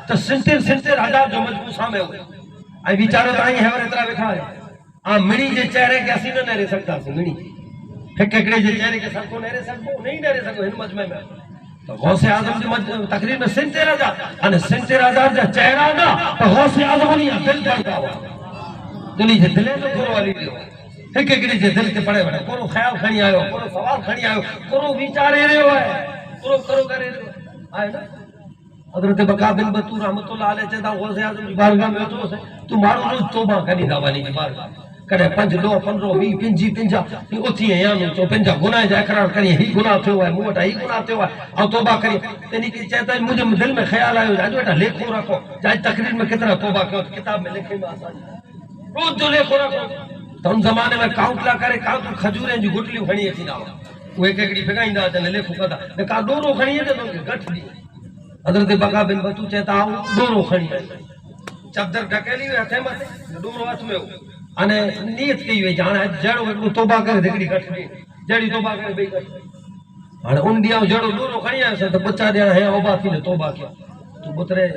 تو سنتر ہزار جو مجبور سامنے ہوئے آئی بیچارو تو آئی ہے اترا بکھا ہے مڑی جے چہرے کے اسی نہ نہ رہ سکتا سی مڑی ہکڑے جے چہرے کے سب کو نہ رہ سکو نہیں نہ رہ سکو ہن مجمع میں تو غوث اعظم جو تقریر میں 70,000 ان 70,000 جو چہرہ نا تو غوث اعظم نہیں دل پڑتا ہوا دلی جے دلے تو گھر والی دیو ہکڑے جے دل کے پڑے بڑے کو خیال کھنی آیو کو سوال کھنی آیو کو بیچارے رہے ہوئے کرو کرے آئے نا حضرت بقا بن بطور رحمت اللہ علیہ چاہتا غوث اعظم کی بارگاہ میں ہوتا ہے تو مارو روز توبہ کرنی دعوانی کی بارگاہ کرے 5 2 15 20 پنجی پنجا اوتھی ہیں یانو تو پنجا گناہ جا اقرار کریے ہی گناہ تھے ہوا ہے موٹا ہی گناہ تھے ہوا ہے اور توبہ کریے تینی کہ چاہتا ہے مجھے دل میں خیال آئے جو بیٹا لکھو رکھو چاہے تقریر میں کتنا توبہ کیوں کتاب میں لکھے میں آسان روز جو لکھو رکھو تو ان زمانے میں کاؤنٹ لا کرے کاؤنٹ کھجوریں جو گٹلیوں کھڑی تھی نا وہ ایک ایکڑی پھگائیں دا لکھو کتا لیکن ڈورو کھڑی ہے تو گٹھ دی حضرت بقا بن بطور چاہتا ہوں ڈورو کھڑی ہے چادر ڈکیلی ہوئے ہتھے میں ڈورو ہاتھ میں ہو انے نیت کی ہوئی جانا ہے جڑو ایک توبہ کرے دکڑی گٹھ دی جڑی توبہ کرے بے گٹھ ہن ان دیا جڑو ڈورو کھڑی ہے تو بچہ دیا ہے اوبا تھی نے توبہ کیا تو بترے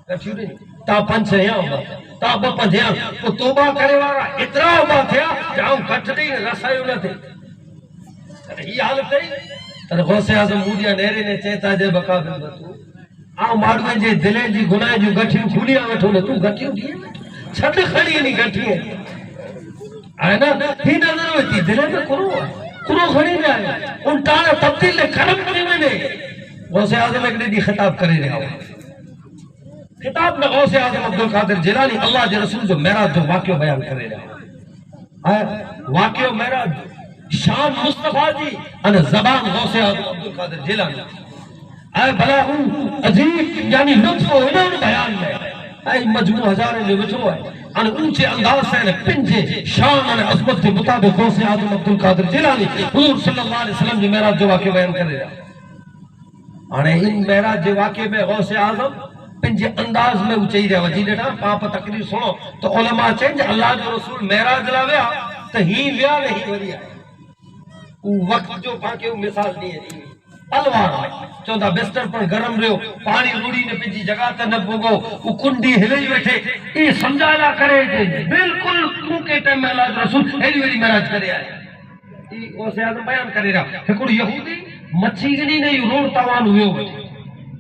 کچھ نہیں تا 5 ہے اوبا تا 5 ہے تو توبہ کرے والا اتنا اوبا تھیا جاؤ گٹھ دی رسائی نہ تھی یہ حالت ہے تر غوث اعظم مودیا نیرے نے چیتا جے بقا بن بطور ماروے جے دلیں جی گناہ جو گٹھیوں کھولیا وٹھو نے تو گٹھیوں دیئے چھڑ کھڑی نہیں گٹھیے آئے نا ہی نظر ہوتی دلیں میں کرو کھڑی نہیں آئے ان ٹانا تبدیل لے کرم کرے میں نے غوث اعظم ایک نے دی خطاب کرے رہا ہوا خطاب میں غوث اعظم عبدالقادر جیلانی اللہ جے رسول جو میرا جو واقعہ بیان کرے رہا ہوا واقعہ میرا شان مصطفیٰ جی ان زبان غوث اعظم عبدالقادر جیلانی اے بلا عجیب یعنی لطف و انہوں بیان میں اے مجموع ہزارے لے بچو ہے ان اونچے انداز سے پنجے شان اور عظمت کے مطابق غوث اعظم عبدالقادر جیلانی حضور صلی اللہ علیہ وسلم جو معراج جو واقعہ بیان کر رہا ہے ان معراج جو واقعہ میں غوث اعظم پنجے انداز میں اونچائی رہا جی ڈیٹا پاپ تقریر سنو تو علماء چینج اللہ جو رسول معراج لاویا تو ہی لیا نہیں وریا وقت جو پاکے مثال دیئے دی پلوان چوندہ بستر پر گرم رہو پانی روڑی نے پنجی جگہ تے نہ بھوگو وہ کنڈی ہلئی بیٹھے یہ سمجھایا کرے دے بالکل کیونکہ ٹائم میں اللہ رسول ایلی ویلی معراج کرے آئے یہ غوث اعظم بیان کرے رہا پھر یہودی مچھی گنی نہیں روڑ تاوان ہوئے ہوئے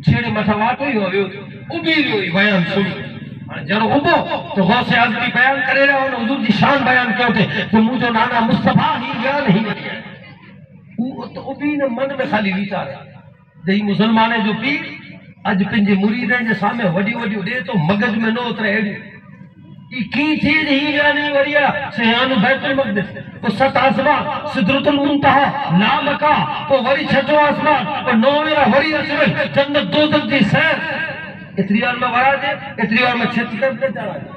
چھیڑے مٹھوات ہوئی ہوئے ابیر ہوئی بیان سنی جنو ابو تو غوث اعظم کی بیان کرے رہا انہوں حضور کی شان بیان کیا ہوتے تو مجھو نانا مصطفیٰ ہی گیا نہیں تو ابین من میں خالی ویچار ہے دہی مسلمانے جو پیر اج پنجے مریدیں جو سامنے وڈی وڈی دے تو مگج میں نو اترے ایڈی یہ کی تھی نہیں گیا نہیں وریا سیان بیت المقدس وہ 7 آسمان صدرت المنتہا لامکا وہ وری 6 آسمان اور 9 وری اسول جنت دوزخ دی سیر اتریار میں ورا دے اتریار میں 6 طرف سے چڑھا دے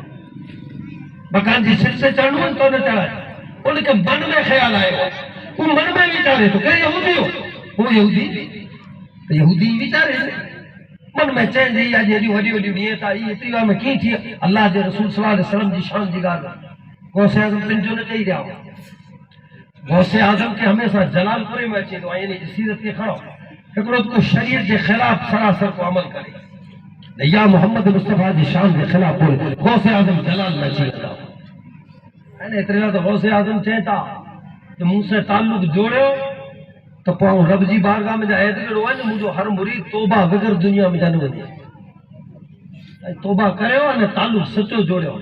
مکان جی سر سے چڑھنو تو نہ چڑھا دے ان کے من میں خیال آئے وہ من میں بیچارے تو کہ یہودی ہو وہ یہودی بیچارے من میں چین دی آج یہ وڈی وڈی نیت آئی اتنی بار میں کی تھی اللہ دے رسول صلی اللہ علیہ وسلم دی شان دی گال غوث اعظم پنجو نے چاہیے رہا غوث اعظم کے ہمیشہ جلال پورے میں اچھے تو آئینی جسیرت کے کھڑا ایک کو شریعت کے خلاف سراسر کو عمل کرے یا محمد مصطفیٰ دی شان کے خلاف پورے غوث اعظم جلال میں چاہیے رہا اتنا تو غوث اعظم چاہتا تو مجھ سے تعلق جوڑے تو پاؤں رب جی بارگاہ میں جائے تو ہے مجھے ہر مرید توبہ بغیر دنیا میں جانے ودی توبہ کرے ہو نے تعلق سچو جوڑے ہو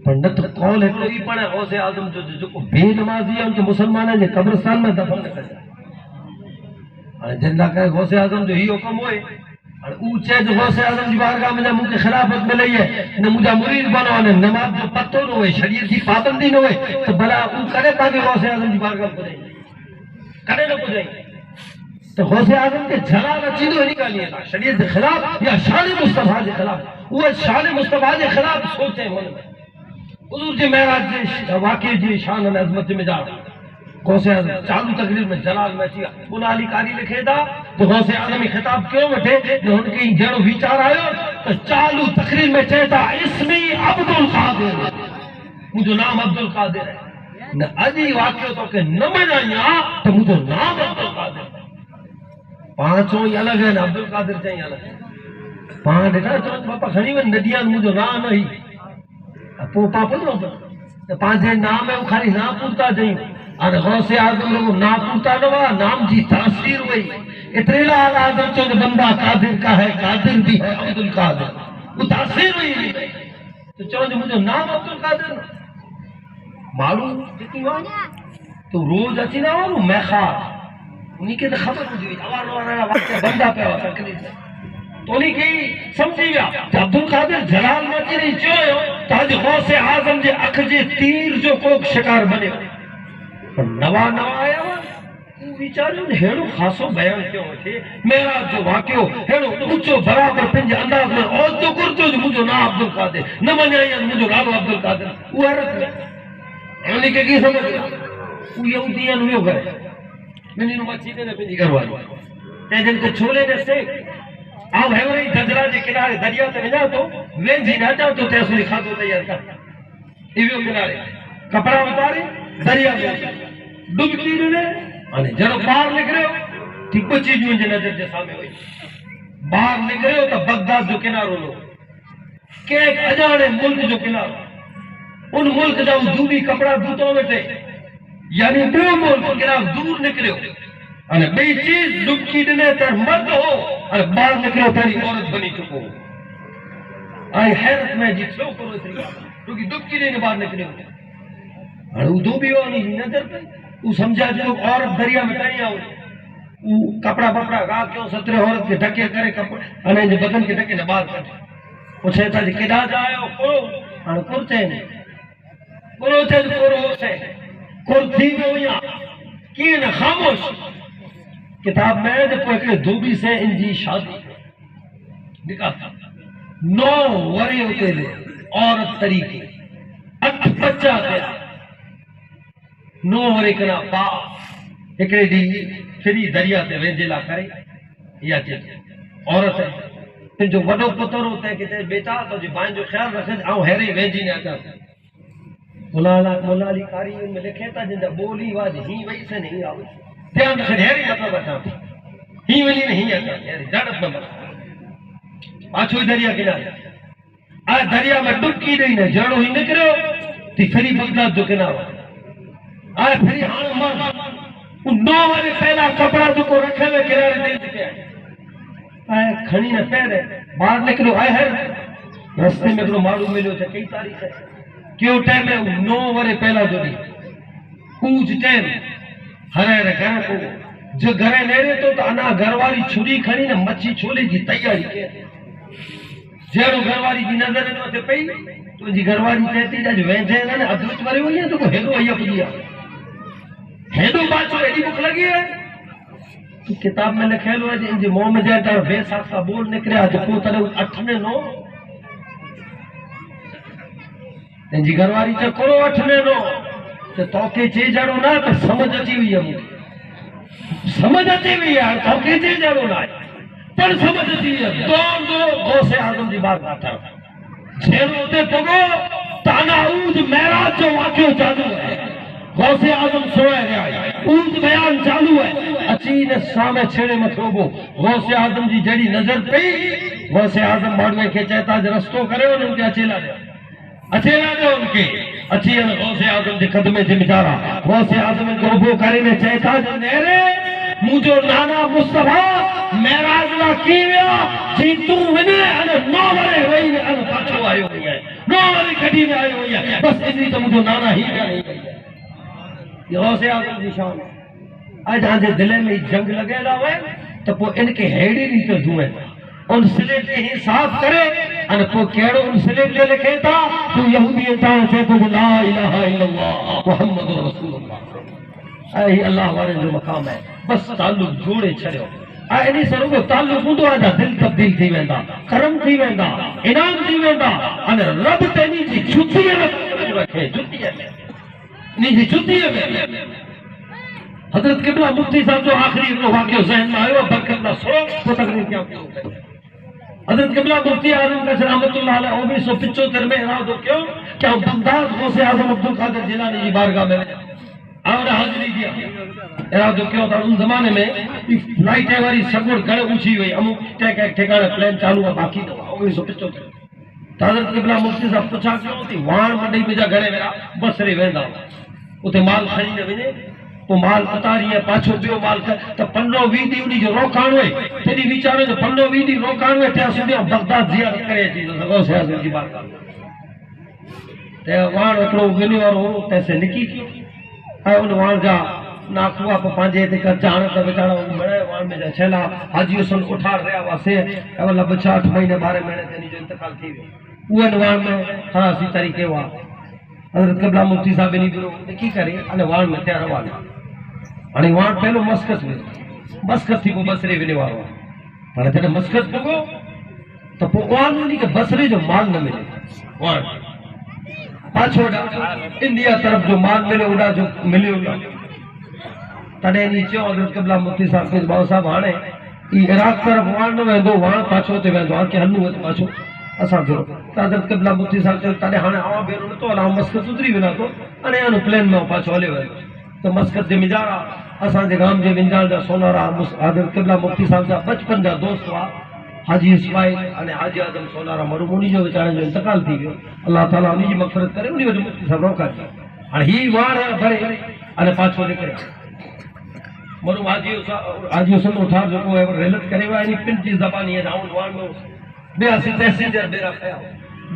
پر نہ تو قول ہے کوئی پڑھے غوث اعظم جو کو بے نمازی ہے ان کے مسلمانوں نے قبرستان میں دفن نہ کرے جن نہ کہے غوث اعظم جو ہی حکم ہوئے اور اونچے جو غوث اعظم کی بارگاہ میں مجھے خلافت میں لئی ہے نہ مجھے مرید بنو نے نماز جو پتو نہ ہوئے شریعت کی پابندی نہ ہوئے تو بلا ان کرے تاکہ غوث اعظم کی بارگاہ کو جائیں کرے نہ کو جائیں تو غوث اعظم کے جلال چیزوں نکالیے نا شریعت کے خلاف یا شان مصطفیٰ کے خلاف وہ شان مصطفیٰ کے خلاف سوچے من میں حضور جی معراج جی واقعی جی شان اور عظمت میں جا غوث اعظم چالو تقریر میں جلال میں چیا ان علی کاری لکھے دا تو غوث اعظم خطاب کیوں بیٹھے جو ان کے جڑو ویچار آئے تو چالو تقریر میں چاہتا اسمی عبدالقادر مجھے نام عبدالقادر ہے نہ اجی واقعہ تو کہ نہ منایا تو مجھے نام عبدالقادر پانچوں ہی الگ ہیں عبدالقادر چاہیے الگ ہے पाण ॾिठा चवनि बापा खणी वञ नदियां मुंहिंजो नाम न हुई पोइ पापो न त पंहिंजे नाम में खाली ना पूरता चई हाणे गौसे आज़म लोग ना पूरता न हुआ नाम जी तासीर हुई एतिरे लाइ आज़म चयो बंदा कादिर का है कादिर भी है अब्दुल कादिर वो तासीर हुई तो चयो मुंहिंजो नाम अब्दुल कादिर मालूम कितनी हुआ तो रोज अची ना हो मैं खार उन्हीं के तो खबर हुई वारा बंदा पे तकलीफ़ तो उन्हीं के समझी विया अब्दुल कादिर जलाल मची रही चयो त अॼु गौसे आज़म जे अख जे तीर जो को शिकार बने पर नवा आया वीचारियों हेड़ो खासो बयान क्यों थे मेरा जो वाक्यो हेड़ो ऊंचो बराबर पंहिंजे अंदाज में औरतो कुर्तो जो मुंहिंजो नाम अब्दुल कादिर न मञाई मुंहिंजो नालो अब्दुल कादिर उहा हैरत उन्हीं के की समझ वो यहूदियन हुयो करे मैंने नु मची ने पंहिंजी घरवाली ते जन को छोले ने से आओ हेवरी दजला जे किनारे दरिया ते वञा तो वेंजी न अचां तो तेसुरी खाधो तैयार कर इवियो किनारे कपड़ा उतारे दरिया में डुबकी ॾिने हाणे जड़ो ॿाहिरि निकिरियो ठीक ॿ चीजूं मुंहिंजे नज़र जे साम्हूं हुई ॿाहिरि निकिरियो त बगदाद जो किनारो हो कंहिं अजाणे मुल्क जो किनारो उन मुल्क जा दूबी कपड़ा धोतो वेठे यानी ॿियो मुल्क किनारो दूर निकिरियो हाणे ॿई चीज डुबकी ॾिने त मर्द हो हाणे ॿाहिरि निकिरियो पहिरीं औरत बनी चुको हो ऐं हैरत में जी छो करो छोकी डुबकी ॾिने ॿाहिरि निकिरियो हाणे हू धोबी हो उन जी नज़र पई वो समझा जो औरत दरिया में कहीं आओ वो कपड़ा बपड़ा गा क्यों सतरे औरत के ढके करे कपड़ा अने जे बदन के ढके ने बाहर कर पूछे था जी केडा जायो को हां कुरते ने कोरो से कुर थी गयो या की न खामोश किताब में जे कोई धोबी से इनजी शादी निकाह 9 वरे होते ले औरत तरीके 8 बच्चा थे 9 वरे कना पा एकड़े दी फ्री दरिया ते वेंजेला करे या चे औरत ते जो वडो पुत्र होते कि बेटा तो जी बान जो ख्याल रखे आ हेरे वेंजी ने अचा मोलाली कारी में लिखे था जिंदा बोली वाज ही वई से नहीं आवे ध्यान रखे हेरे मतलब अचा ही वली नहीं अचा हेरे जड़त न पाछो दरिया किनारे आ दरिया में डुबकी दई ने जड़ो ही निकरियो ती फ्री बगदाद जो किनारो आए फिर हां मर 9 वाले पहला कपड़ा जो को रखे में किनारे दे दिया आए खणी ने पैर बाहर निकलो आए है रास्ते में को मालूम मिलो थे कई तारीख है क्यों टाइम में 9 वाले पहला जो दी कूज टाइम हरे रे घर को जो घरे नेरे तो आना घरवाली छुरी खणी ने मच्छी छोले की तैयारी के जेरो घरवाली की नजर न थे पई तुझी घरवाली कहती जो वेंजे ने अदृत करे हुई तो हेडो आया पुदिया हेडो बाचो एडी भूख लगी है तो किताब में लिखेलो है इन मुंह में जाता बेसाख सा बोल निकले जो को तरह 8 ने 9 इन जी घरवाली तो करो 8 ने 9 तो तोके जे जानो ना तो समझ अची हुई है मुझे समझ अची हुई है तोके जे जानो ना पर समझ अची है दो गौसे आजम जी बात आता जेरो ते पगो ताना ऊज मेराज जो वाक्यो चालू है गौसे आजम सोए रहा ऊज बयान चालू है अची ने सामे छेड़े मथोबो गौसे आजम जी जड़ी नजर पई गौसे आजम माडवे के चेता ज रस्तो करे उनके अचेला दे उनके अची गौसे आजम जे कदमे जे मिटारा गौसे आजम को उभो करे ने चेता ज नेरे मुझो नाना मुस्तफा मेराज ला कीविया जी तू वने अने 9 वरे वई ने अने पाछो आयो है 9 वरे कडी में आयो है बस इतनी तो मुझो नाना ही नहीं ये गौसे आजम जी शान आज आज दिल में जंग लगेला है तो पो इनके हेड़ी नहीं तो दुए उन स्लेट के ही साफ करे अने पो केड़ो उन स्लेट ले लिखे था तू यहूदी था से तो ला इलाहा इल्लल्लाह मुहम्मदुर रसूलुल्लाह ऐ अल्लाह वाले जो मकाम है बस ताल्लुक जोड़े छड़ियो आ इनी सरो ताल्लुक हुंदो आ दिल तब्दील थी वेंदा करम थी वेंदा इनाम थी वेंदा अने रब तेनी जी जुती रखे जुती है नी जी जुती है हजरत किबला मुफ्ती साहब जो आखिरी वाक्य ज़हन में आयो बरकत ना सो को तकरीर क्या हजरत किबला मुफ्ती आजम का रहमतुल्लाह अलैह 1975 में इरादो क्यों क्या बगदाद गौसे आजम अब्दुल कादिर जिलानी की बारगाह में और हाजिरी ارادو کیوں تھا ان زمانے میں فلائٹ والی سگوڑ گھر اونچی ہوئی اموک ٹھکانے پلین چالو ہے باقی تو 1975 حضرت قبلہ مفتی صاحب پوچھا کیوں تھی وان منڈی میں جا گھڑے میرا بسرے ویندا اتنے مال خرید ونے تو مال اتاری ہے پاچھو بیو مال تو 15-20 ڈی انہی جو روکان ہوئے تیری بیچارے جو 15-20 ڈی روکان ہوئے تھے اسے بغداد زیارت کرے چیز غوث اعظم کی بات تے وان اکڑو ونی اور ہو تیسے نکی کیوں اے ان وان جا ناکوا پہ پانجے تے کر جان تے بیچارہ بڑے وان میں جا چھلا حاجی حسن اٹھا رہا واسے اولا بچہ 8 مہینے 12 مہینے تے جو انتقال تھی وہ انوان میں خاصی طریقے ہوا حضرت قبلہ مفتی صاحب نہیں کرو کی کرے انوان میں تیار والا आणि वहां पहलो मस्कत में मस्कत थी को बसरे विने वारो पर जने मस्कत पगो तो पोवान नहीं के बसरे जो माल न मिले वहां पाछोड़ा इंडिया तरफ जो माल मिले उड़ा जो मिले उड़ा तने नीचे हजरत क़िबला मुफ्ती साहब के बाबा साहब हाने ई इराक तरफ वहां न वेंदो वहां पाछो ते वेंदो के हनु ते पाछो असा जो हजरत क़िबला मुफ्ती साहब चल तने हाने आवा बेरो तो अला मस्कत उतरी विना तो अने अनु प्लेन में पाछो हले वेंदो तो मस्कत जे मिजारा असां जे गांव जे विंजाल जा सोनारा हजरत क़िबला मुफ्ती साहब जा बचपन जा दोस्त हुआ हाजी इस्माइल अने हाजी आजम सोनारा मरूमुनी जो वीचारे जो इंतकाल थी वियो अल्लाह ताला उन्ही जी मग़फ़िरत करे उन्ही वजह मुफ्ती साहब रोका हाणे ही वार भरे अने पाछो निकरे मरू हाजी हुसैन उठा जो को रेलत करे वा नी पिन जी ज़बानी है राउंड वार में बेसी पैसेंजर बेरा खया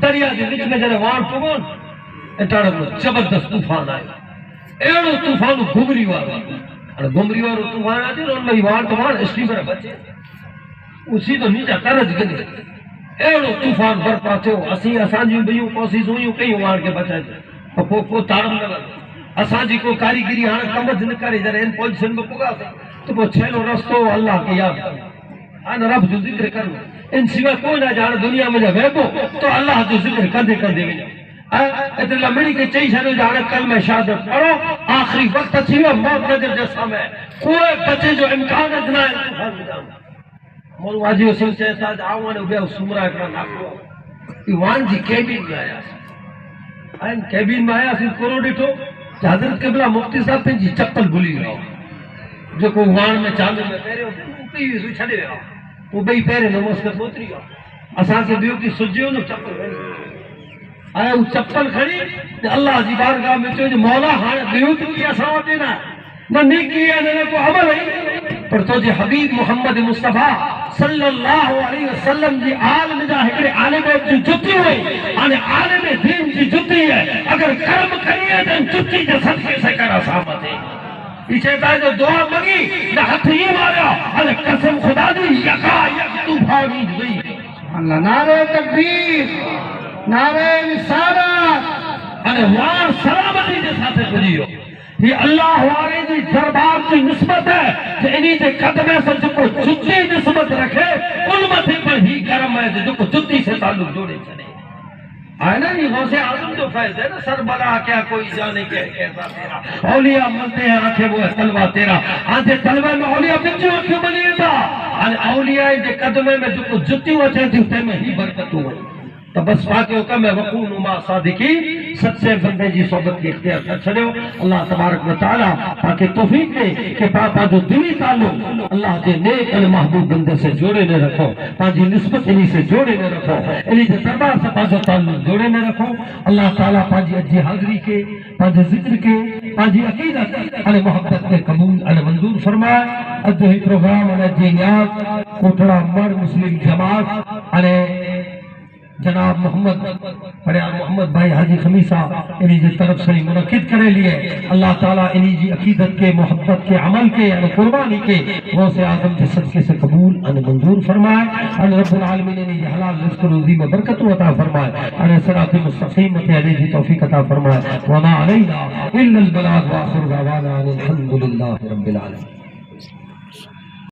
दरिया जे विच में जरे वार पगोन एटाड़ो जबरदस्त तूफान आयो एड़ो तूफान घुमरी वारो और घुमरी वारो तूफान आजे उन में वार तूफान स्टीमर बचे उसी तो नीचा तरज गने एड़ो तूफान बरपा थियो असी असान जी बियो कोशिश हुई कई वार के बचाए तो को तारम न असान जी को कारीगिरी हां कमज न करे जरे इन पोजीशन में पुगा तो वो छेलो रस्तो अल्लाह के याद अन रब जो जिक्र करो इन सिवा कोई ना जाने दुनिया में जब वेबो तो अल्लाह जो जिक्र कर दे इतने लंबी के चई छो जाने कल में शहादत पढ़ो आखिरी वक्त थी मौत नजर जो समय कोई बचे जो इम्कान न है मोर वाजी हुसैन से साथ आवन बे सुमरा का नाको ईवान जी केबिन में आया आइन केबिन में आया सिर्फ कोरो डिठो हजरत क़िबला मुफ्ती साहब जी चप्पल भूली गयो जो को वान में चांद में पेरे पी छड़े गयो वो बई पेरे नमस्कार उतरी गयो असा के बियो की सुजियो न चप्पल आया वो चप्पल खड़ी अल्लाह जी बारगाह में चो मौला हां बियो की असा देना न नेकी न को अमल है पर तो जे हबीब मोहम्मद मुस्तफा सल्लल्लाहु अलैहि वसल्लम जी आलम जा एकड़े आलिम जी जुती हुई अने आलिम दीन जी जुती है अगर कर्म करिए तो जुती जे सदके से करा सामत है पीछे ता जो दुआ मांगी न हाथ ही मारा अने कसम खुदा दी यका यक तूफान गई अल्लाह नारे तकबीर नारे रिसालत अने वार सलामती के साथ गुजियो ये अल्लाह वाले जी दरबार की निस्बत है कि इन्हीं के कदमे से जो को जुती निस्बत रखे उन मथे पर ही करम है जो को जुती से ताल्लुक जोड़े चले है ना ये गौसे आजम जो फैज़ है ना सर बला क्या कोई जाने के कैसा तेरा औलिया मिलते हैं आंखें वो तलवा तेरा आंखें तलवा में औलिया बिच्चू क्यों बनी था अने औलिया के कदमे में जो को जुती वचे थी उते में ही बरकत हुई तो बस पाके हुक्म है वकून मा सादिकी सच्चे बंदे जी सोबत के इख्तियार कर छड़ियो अल्लाह तबारक व तआला ताकि तौफीक दे कि पापा जो दिली ताल्लुक अल्लाह के नेक और महबूब बंदे से जोड़े न रखो पाजी निस्बत इन्हीं से जोड़े न रखो इन्हीं के दरबार से पाजो ताल्लुक जोड़े न रखो अल्लाह ताला पाजी अजी हाजिरी के पाजी जिक्र के पाजी अकीदत अने मोहब्बत के कबूल अने मंजूर फरमाए अज ही प्रोग्राम अने जी नियाज कोटड़ा मर्द मुस्लिम जमात अने जनाब मोहम्मद भाई हाजी खमीसा इन्हीं की तरफ से मुनक्किद करे लिए अल्लाह ताला इन्हीं की अकीदत के मोहब्बत के अमल के और कुर्बानी के गौसे आजम के सदके से कबूल और मंजूर फरमाए और रब्बुल आलमीन इन्हीं की हलाल रिज़्क़ रोज़ी में बरकत अता फरमाए और सिरात मुस्तक़ीम पे अली की तौफीक अता फरमाए व मा अलैना इल्लल बलाग व आखिर दअवाना अनिल हम्दुलिल्लाहि रब्बिल आलमीन।